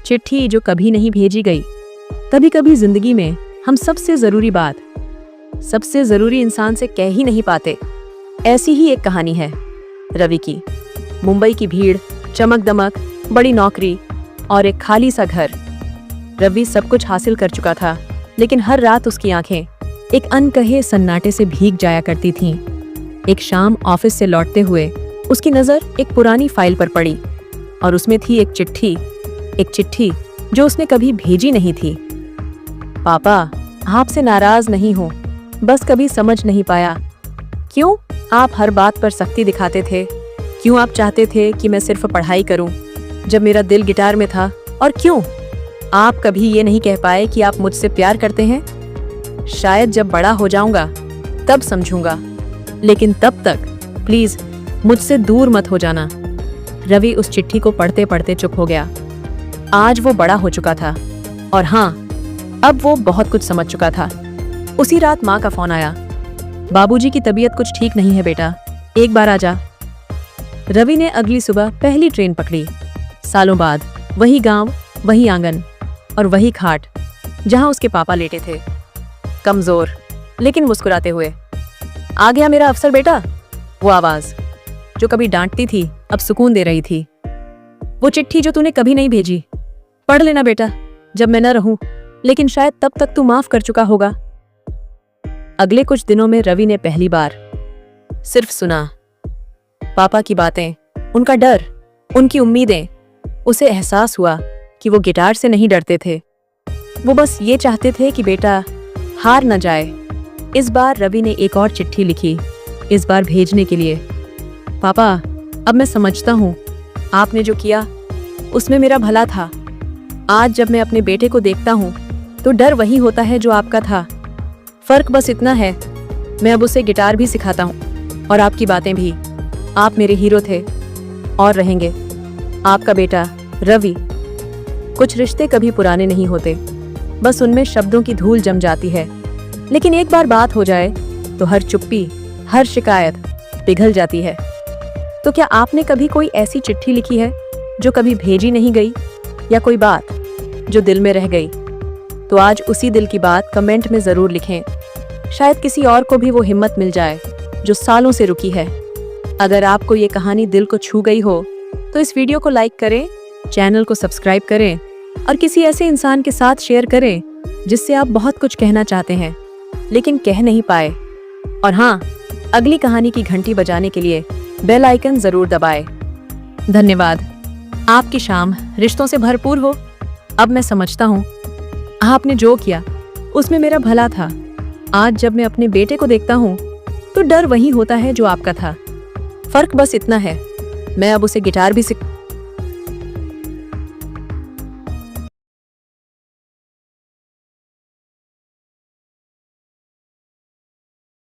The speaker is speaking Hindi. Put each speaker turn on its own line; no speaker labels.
चिट्ठी जो कभी नहीं भेजी गई। कभी कभी जिंदगी में हम सबसे जरूरी बात सबसे जरूरी इंसान से कह ही नहीं पाते। ऐसी ही एक कहानी है रवि की। मुंबई की भीड़, चमक दमक, बड़ी नौकरी और एक खाली सा घर। रवि सब कुछ हासिल कर चुका था, लेकिन हर रात उसकी आंखें एक अनकहे सन्नाटे से भीग जाया करती थीं। एक शाम ऑफिस से लौटते हुए उसकी नजर एक पुरानी फाइल पर पड़ी और उसमें थी एक चिट्ठी जो उसने कभी भेजी नहीं थी। पापा, आपसे नाराज नहीं हूँ, बस कभी समझ नहीं पाया क्यों आप हर बात पर सख्ती दिखाते थे। क्यों आप चाहते थे कि मैं सिर्फ पढ़ाई करूं जब मेरा दिल गिटार में था, और क्यों आप कभी ये नहीं कह पाए कि आप मुझसे प्यार करते हैं। शायद जब बड़ा हो जाऊंगा तब समझूंगा, लेकिन तब तक प्लीज मुझसे दूर मत हो जाना। रवि उस चिट्ठी को पढ़ते पढ़ते चुप हो गया। आज वो बड़ा हो चुका था और हाँ, अब वो बहुत कुछ समझ चुका था। उसी रात माँ का फोन आया। बाबूजी की तबीयत कुछ ठीक नहीं है बेटा, एक बार आजा। रवि ने अगली सुबह पहली ट्रेन पकड़ी। सालों बाद वही गांव, वही आंगन और वही खाट जहां उसके पापा लेटे थे, कमजोर लेकिन मुस्कुराते हुए। आ गया मेरा अफसर बेटा। वो आवाज जो कभी डांटती थी अब सुकून दे रही थी। वो चिट्ठी जो तूने कभी नहीं भेजी, पढ़ लेना बेटा जब मैं न रहूं, लेकिन शायद तब तक तू माफ कर चुका होगा। अगले कुछ दिनों में रवि ने पहली बार सिर्फ सुना। पापा की बातें, उनका डर, उनकी उम्मीदें। उसे एहसास हुआ कि वो गिटार से नहीं डरते थे, वो बस ये चाहते थे कि बेटा हार न जाए। इस बार रवि ने एक और चिट्ठी लिखी, इस बार भेजने के लिए। पापा, अब मैं समझता हूँ आपने जो किया उसमें मेरा भला था। आज जब मैं अपने बेटे को देखता हूँ तो डर वही होता है जो आपका था। फर्क बस इतना है, मैं अब उसे गिटार भी सिखाता हूँ और आपकी बातें भी। आप मेरे हीरो थे और रहेंगे। आपका बेटा रवि। कुछ रिश्ते कभी पुराने नहीं होते, बस उनमें शब्दों की धूल जम जाती है, लेकिन एक बार बात हो जाए तो हर चुप्पी, हर शिकायत पिघल जाती है। तो क्या आपने कभी कोई ऐसी चिट्ठी लिखी है जो कभी भेजी नहीं गई, या कोई बात जो दिल में रह गई? तो आज उसी दिल की बात कमेंट में जरूर लिखें। शायद किसी और को भी वो हिम्मत मिल जाए जो सालों से रुकी है। अगर आपको ये कहानी दिल को छू गई हो तो इस वीडियो को लाइक करें, चैनल को सब्सक्राइब करें और किसी ऐसे इंसान के साथ शेयर करें जिससे आप बहुत कुछ कहना चाहते हैं लेकिन कह नहीं पाए। और हाँ, अगली कहानी की घंटी बजाने के लिए बेल आइकन जरूर दबाएं। धन्यवाद। आपकी शाम रिश्तों से भरपूर हो। अब मैं समझता हूँ आपने जो किया उसमें मेरा भला था। आज जब मैं अपने बेटे को देखता हूँ तो डर वही होता है जो आपका था। फर्क बस इतना है, मैं अब उसे गिटार भी